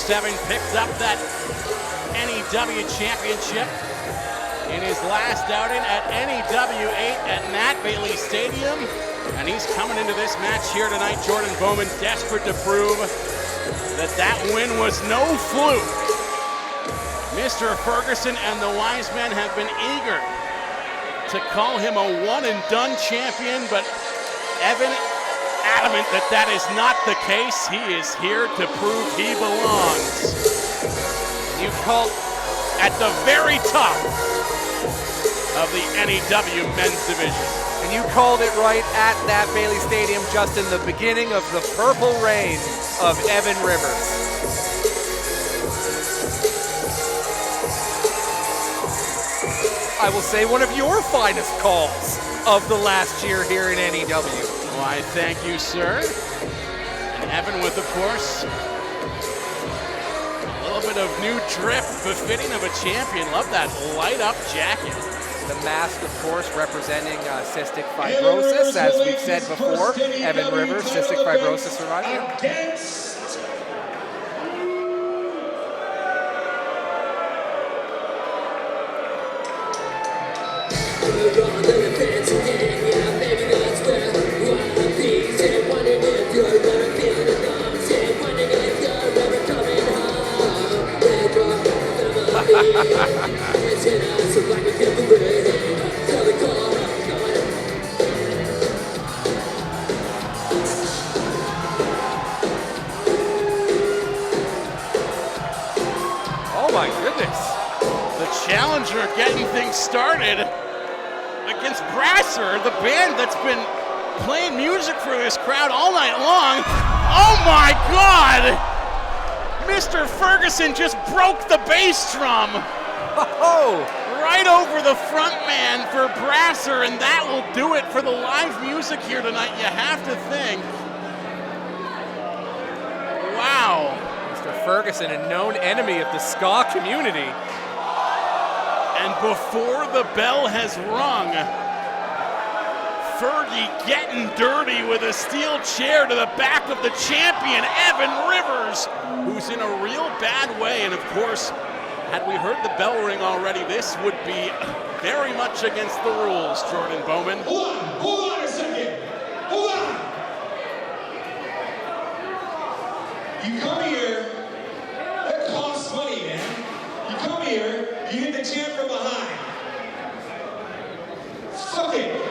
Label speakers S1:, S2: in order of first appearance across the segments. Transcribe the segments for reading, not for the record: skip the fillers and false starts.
S1: course, having picked up that NEW championship in his last outing at NEW 8 at Nat Bailey Stadium. And he's coming into this match here tonight, Jordan Bowman, desperate to prove that win was no fluke. Mr. Ferguson and the Wisemen have been eager to call him a one-and-done champion, but Evan adamant that is not the case. He is here to prove he belongs. You called at the very top of the NEW men's division.
S2: And you called it right at that Bailey Stadium, just in the beginning of the purple reign of Evan Rivers. I will say one of your finest calls of the last year here in NEW.
S1: Why, thank you, sir. And Evan with, of course, a little bit of new drip befitting of a champion. Love that light-up jacket.
S2: The mask, of course, representing cystic fibrosis, as we've said before. Evan Rivers, cystic fibrosis survivor.
S1: Oh my goodness. The challenger getting things started against Brasser, the band that's been playing music for this crowd all night long. Oh my God! Mr. Ferguson just broke the bass drum.
S2: Oh!
S1: Right over the front man for Brasser, and that will do it for the live music here tonight, you have to think. Wow.
S2: Mr. Ferguson, a known enemy of the ska community.
S1: And before the bell has rung, Fergie getting dirty with a steel chair to the back of the champion, Evan Rivers, who's in a real bad way. And of course, had we heard the bell ring already, this would be very much against the rules, Jordan Bowman.
S3: Hold on a second. Hold on. You come here, that costs money, man. You come here, you hit the champ from behind. Fuck it.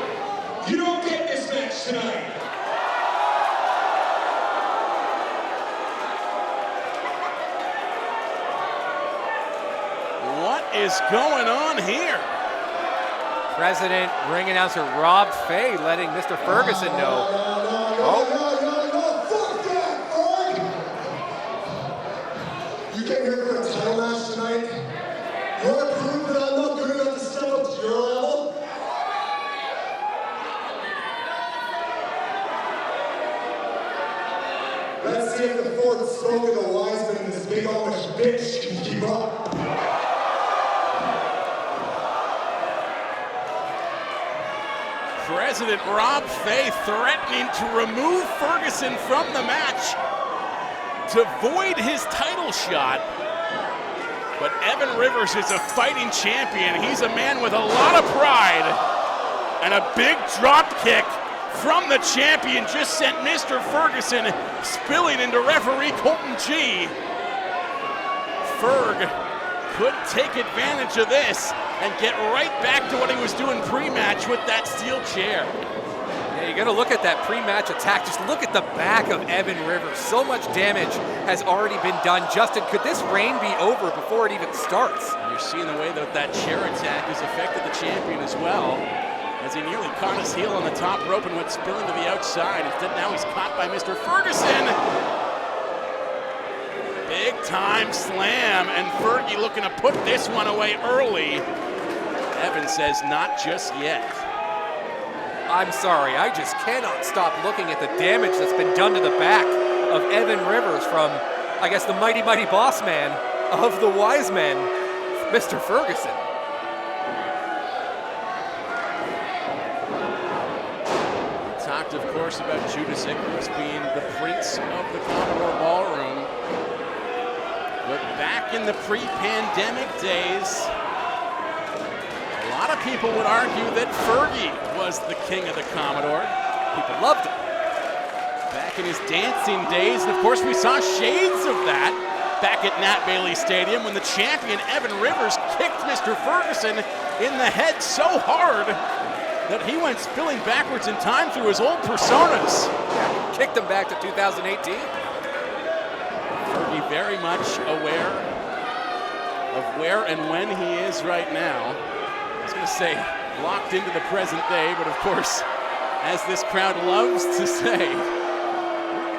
S3: You don't get this match tonight.
S1: What is going on here?
S2: President, ring announcer Rob Fay letting Mr. Ferguson know.
S3: No, fuck that, Ferg! You came here for a title match tonight? You want to prove that I'm not good enough to step up to your level? Let's see if the fourth stroke of the Wiseman and this big Amish bitch can keep up.
S1: President Rob Fay threatening to remove Ferguson from the match to void his title shot. But Evan Rivers is a fighting champion. He's a man with a lot of pride. And a big drop kick from the champion just sent Mr. Ferguson spilling into referee Colton G. Ferg could take advantage of this and get right back to what he was doing pre-match with that steel chair.
S2: Yeah, you gotta look at that pre-match attack. Just look at the back of Evan Rivers. So much damage has already been done. Justin, could this reign be over before it even starts?
S1: You're seeing the way that chair attack has affected the champion as well, as he nearly caught his heel on the top rope and went spilling to the outside. Instead, now he's caught by Mr. Ferguson. Big time slam, and Fergie looking to put this one away early. Evan says not just yet.
S2: I'm sorry, I just cannot stop looking at the damage that's been done to the back of Evan Rivers from, I guess, the mighty, mighty boss man of the Wisemen, Mr. Ferguson.
S1: Talked, of course, about Judas Icarus being the prince of the Commodore Ballroom. back in the pre-pandemic days, a lot of people would argue that Fergie was the king of the Commodore.
S2: People loved him.
S1: Back in his dancing days, and of course we saw shades of that back at Nat Bailey Stadium when the champion Evan Rivers kicked Mr. Ferguson in the head so hard that he went spilling backwards in time through his old personas.
S2: Yeah, kicked him back to 2018.
S1: Fergie very much aware of where and when he is right now. I was going to say locked into the present day, but of course, as this crowd loves to say,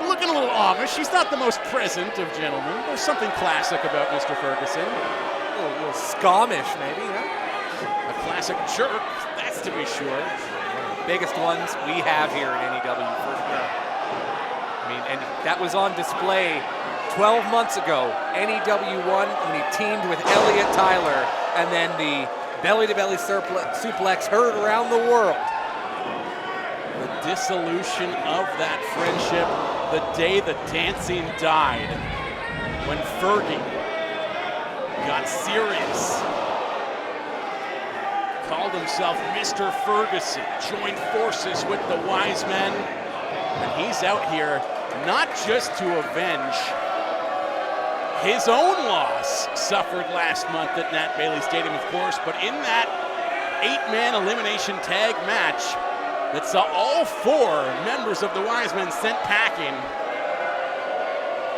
S1: looking a little Amish. He's not the most present of gentlemen. There's something classic about Mr. Ferguson.
S2: A little Scottish, maybe, yeah?
S1: A classic jerk, that's to be sure.
S2: One of the biggest ones we have here in NEW, for sure. I mean, and that was on display 12 months ago, NEW 1, when he teamed with Elliot Tyler, and then the belly-to-belly suplex heard around the world.
S1: The dissolution of that friendship, the day the dancing died, when Fergie got serious, called himself Mr. Ferguson, joined forces with the Wisemen, and he's out here not just to avenge his own loss suffered last month at Nat Bailey Stadium, of course, but in that 8-man elimination tag match that saw all 4 members of the Wisemen sent packing,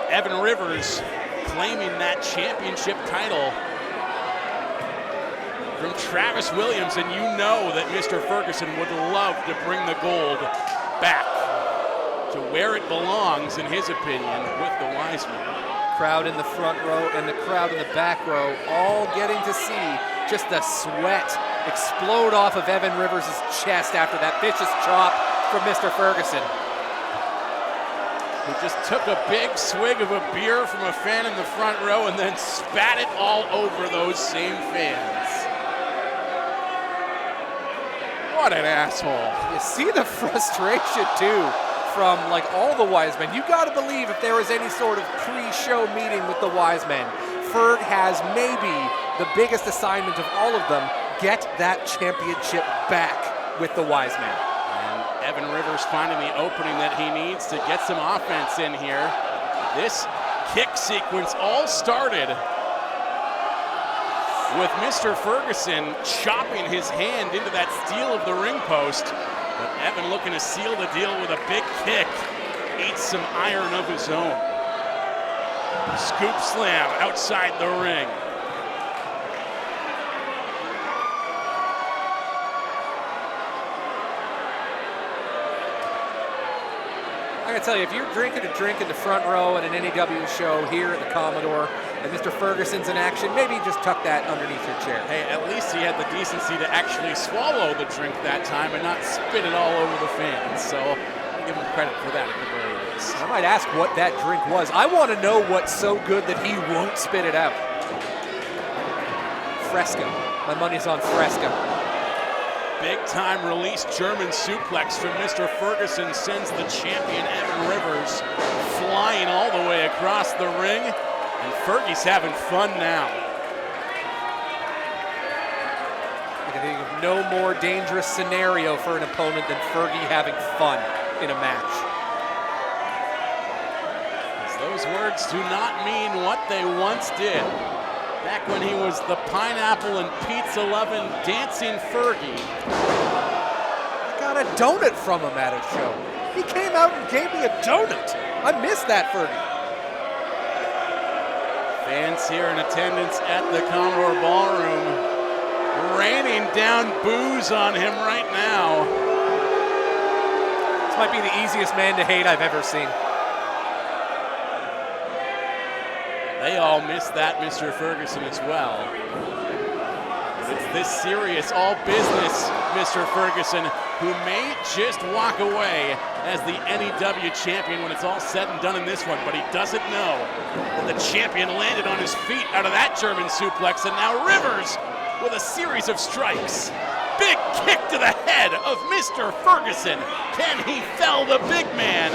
S1: Evan Rivers claiming that championship title from Travis Williams, and you know that Mr. Ferguson would love to bring the gold back to where it belongs, in his opinion, with the Wisemen.
S2: Crowd in the front row and the crowd in the back row all getting to see just the sweat explode off of Evan Rivers' chest after that vicious chop from Mr. Ferguson.
S1: Who just took a big swig of a beer from a fan in the front row and then spat it all over those same fans. What an asshole.
S2: You see the frustration too from like all the Wisemen. You got to believe if there was any sort of pre-show meeting with the Wisemen, Ferg has maybe the biggest assignment of all of them: get that championship back with the Wisemen.
S1: And Evan Rivers finding the opening that he needs to get some offense in here. This kick sequence all started with Mr. Ferguson chopping his hand into that steel of the ring post. But Evan looking to seal the deal with a big kick. Eats some iron of his own. Scoop slam outside the ring.
S2: I gotta tell you, if you're drinking a drink in the front row at an NEW show here at the Commodore and Mr. Ferguson's in action, maybe just tuck that underneath your chair.
S1: Hey, at least he had the decency to actually swallow the drink that time and not spit it all over the fans. So I'll give him credit for that at the very least.
S2: I might ask what that drink was. I want to know what's so good that he won't spit it out. Fresca. My money's on Fresca.
S1: Big time release German suplex from Mr. Ferguson sends the champion Evan Rivers flying all the way across the ring, and Fergie's having fun now.
S2: I can think of no more dangerous scenario for an opponent than Fergie having fun in a match.
S1: As those words do not mean what they once did. Back when he was the pineapple and pizza-loving dancing Fergie.
S2: I got a donut from him at a show. He came out and gave me a donut. I missed that Fergie.
S1: Fans here in attendance at the Commodore Ballroom raining down booze on him right now.
S2: This might be the easiest man to hate I've ever seen.
S1: They all miss that Mr. Ferguson as well. It's this serious, all business Mr. Ferguson who may just walk away as the NEW champion when it's all said and done in this one, but he doesn't know that the champion landed on his feet out of that German suplex, and now Rivers with a series of strikes. Big kick to the head of Mr. Ferguson. Can he fell the big man?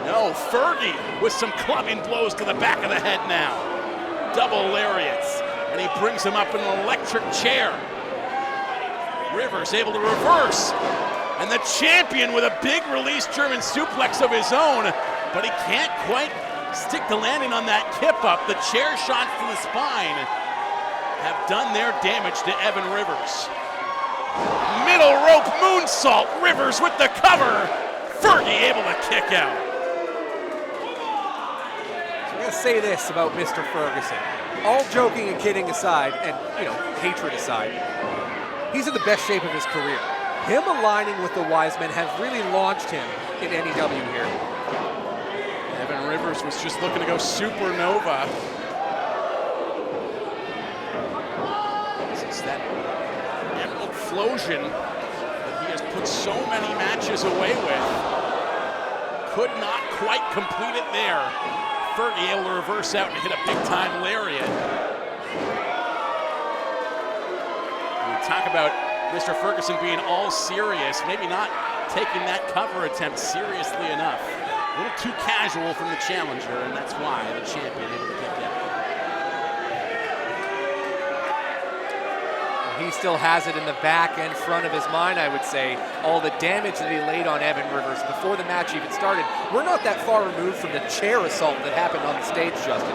S1: No, Fergie with some clubbing blows to the back of the head now. double lariats, and he brings him up in an electric chair. Rivers able to reverse, and the champion with a big release German suplex of his own, but he can't quite stick the landing on that kip up. The chair shots to the spine have done their damage to Evan Rivers. Middle rope moonsault, Rivers with the cover. Fergie able to kick out.
S2: So I'm going to say this about Mr. Ferguson. All joking and kidding aside, and hatred aside, he's in the best shape of his career. Him aligning with the Wisemen have really launched him in NEW here.
S1: Evan Rivers was just looking to go supernova. This is that emerald flosion that he has put so many matches away with. Could not quite complete it there. Fergie able to reverse out and hit a big-time lariat. We talk about Mr. Ferguson being all serious, maybe not taking that cover attempt seriously enough. A little too casual from the challenger, and that's why the champion able to kick out.
S2: He still has it in the back and front of his mind, I would say. All the damage that he laid on Evan Rivers before the match even started. We're not that far removed from the chair assault that happened on the stage, Justin.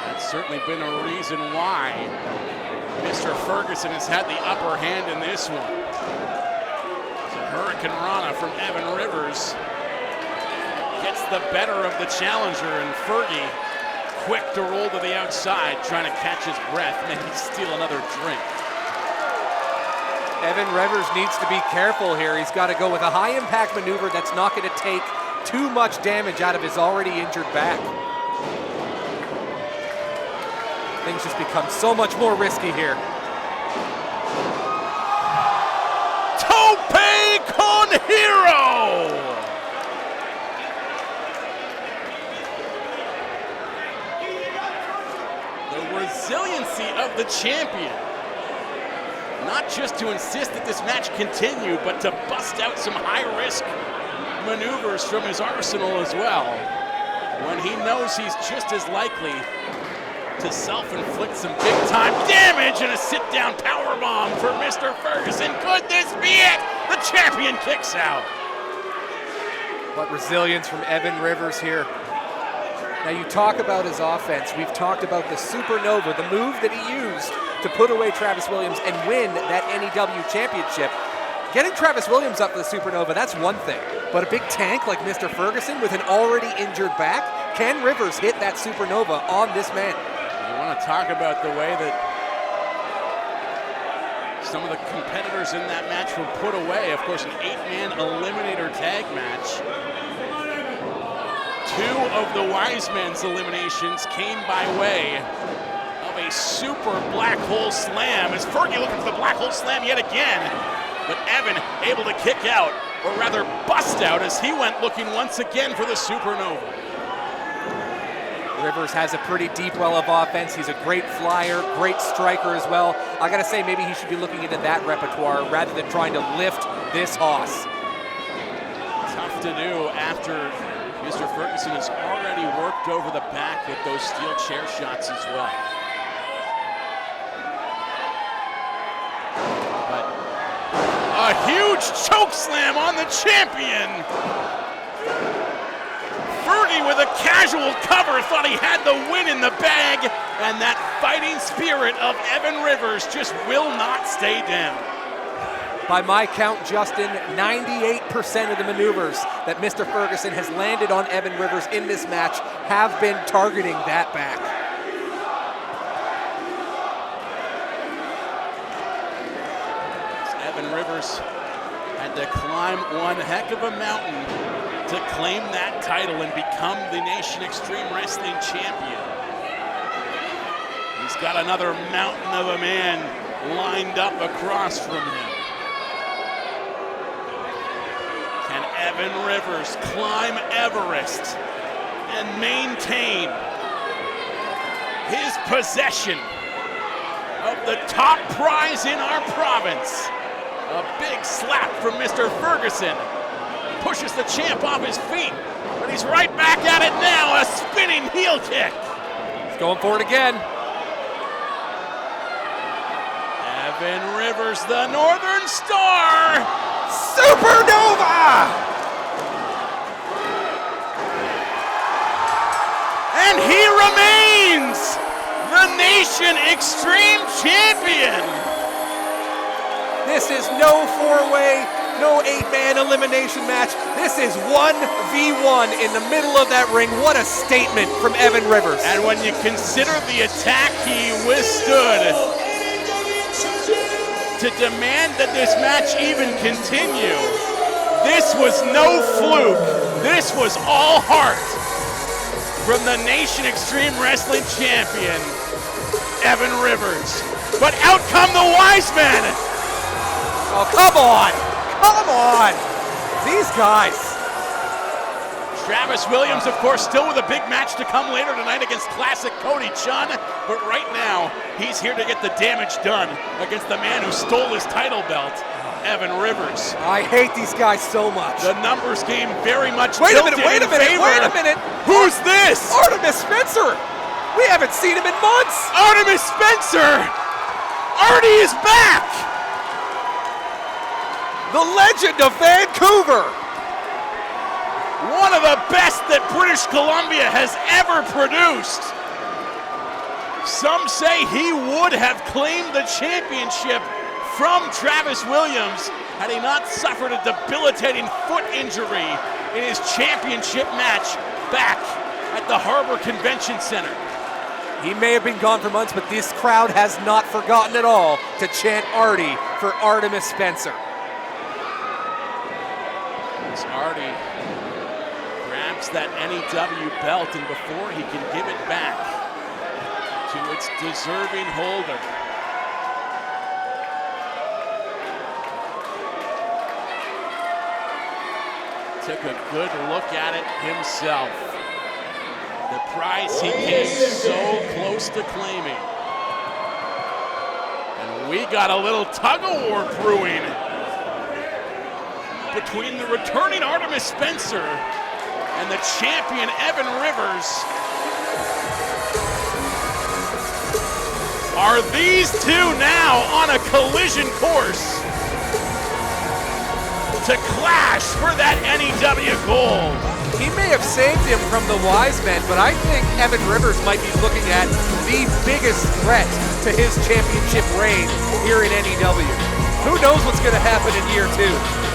S1: That's certainly been a reason why Mr. Ferguson has had the upper hand in this one. So Hurricane Rana from Evan Rivers gets the better of the challenger, and Fergie quick to roll to the outside, trying to catch his breath, maybe steal another drink.
S2: Evan Rivers needs to be careful here. He's got to go with a high-impact maneuver that's not going to take too much damage out of his already injured back. Things just become so much more risky here.
S1: Tope con Hero! Resiliency of the champion. Not just to insist that this match continue, but to bust out some high-risk maneuvers from his arsenal as well, when he knows he's just as likely to self-inflict some big-time damage, and a sit-down powerbomb for Mr. Ferguson. Could this be it? The champion kicks out.
S2: What resilience from Evan Rivers here. Now you talk about his offense. We've talked about the supernova, the move that he used to put away Travis Williams and win that NEW championship. Getting Travis Williams up to the supernova, that's one thing. But a big tank like Mr. Ferguson with an already injured back, can Rivers hit that supernova on this man?
S1: You want to talk about the way that some of the competitors in that match were put away. Of course, an 8-man eliminator tag match. 2 of the Wisemen's eliminations came by way of a super black hole slam, as Fergie looking for the black hole slam yet again, but Evan able to kick out, or rather bust out, as he went looking once again for the supernova.
S2: Rivers has a pretty deep well of offense. He's a great flyer, great striker as well. I gotta say, maybe he should be looking into that repertoire rather than trying to lift this hoss.
S1: Tough to do after Mr. Ferguson has already worked over the back with those steel chair shots as well. But a huge choke slam on the champion. Fergie with a casual cover thought he had the win in the bag, and that fighting spirit of Evan Rivers just will not stay down.
S2: By my count, Justin, 98% of the maneuvers that Mr. Ferguson has landed on Evan Rivers in this match have been targeting that back.
S1: Evan Rivers had to climb one heck of a mountain to claim that title and become the Nation Extreme Wrestling Champion. He's got another mountain of a man lined up across from him. Can Evan Rivers climb Everest and maintain his possession of the top prize in our province? A big slap from Mr. Ferguson pushes the champ off his feet. But he's right back at it now, a spinning heel kick.
S2: He's going for it again.
S1: Evan Rivers, the Northern Star.
S2: Supernova!
S1: And he remains the Nation Extreme Champion.
S2: This is no four-way, no eight-man elimination match. This is 1v1 in the middle of that ring. What a statement from Evan Rivers.
S1: And when you consider the attack he withstood to demand that this match even continue, this was no fluke. This was all heart from the Nation Extreme Wrestling Champion, Evan Rivers. But out come the Wisemen.
S2: Oh, come on! Come on! These guys.
S1: Travis Williams, of course, still with a big match to come later tonight against classic Cody Chun. But right now, he's here to get the damage done against the man who stole his title belt, Evan Rivers.
S2: I hate these guys so much.
S1: The numbers game very much
S2: Wait a
S1: tilted
S2: minute, wait a
S1: in
S2: minute,
S1: favor.
S2: wait a minute.
S1: Who's this?
S2: Artemis Spencer! We haven't seen him in months!
S1: Artemis Spencer! Artie is back!
S2: The legend of Vancouver!
S1: One of the best that British Columbia has ever produced. Some say he would have claimed the championship from Travis Williams had he not suffered a debilitating foot injury in his championship match back at the Harbor Convention Center.
S2: He may have been gone for months, but this crowd has not forgotten at all to chant Artie for Artemis Spencer.
S1: As Artie grabs that NEW belt, and before he can give it back to its deserving holder, took a good look at it himself. The prize he came so close to claiming. And we got a little tug-of-war brewing between the returning Artemis Spencer and the champion Evan Rivers. Are these two now on a collision course to clash for that NEW gold?
S2: He may have saved him from the Wisemen, but I think Evan Rivers might be looking at the biggest threat to his championship reign here in NEW. Who knows what's going to happen in year 2?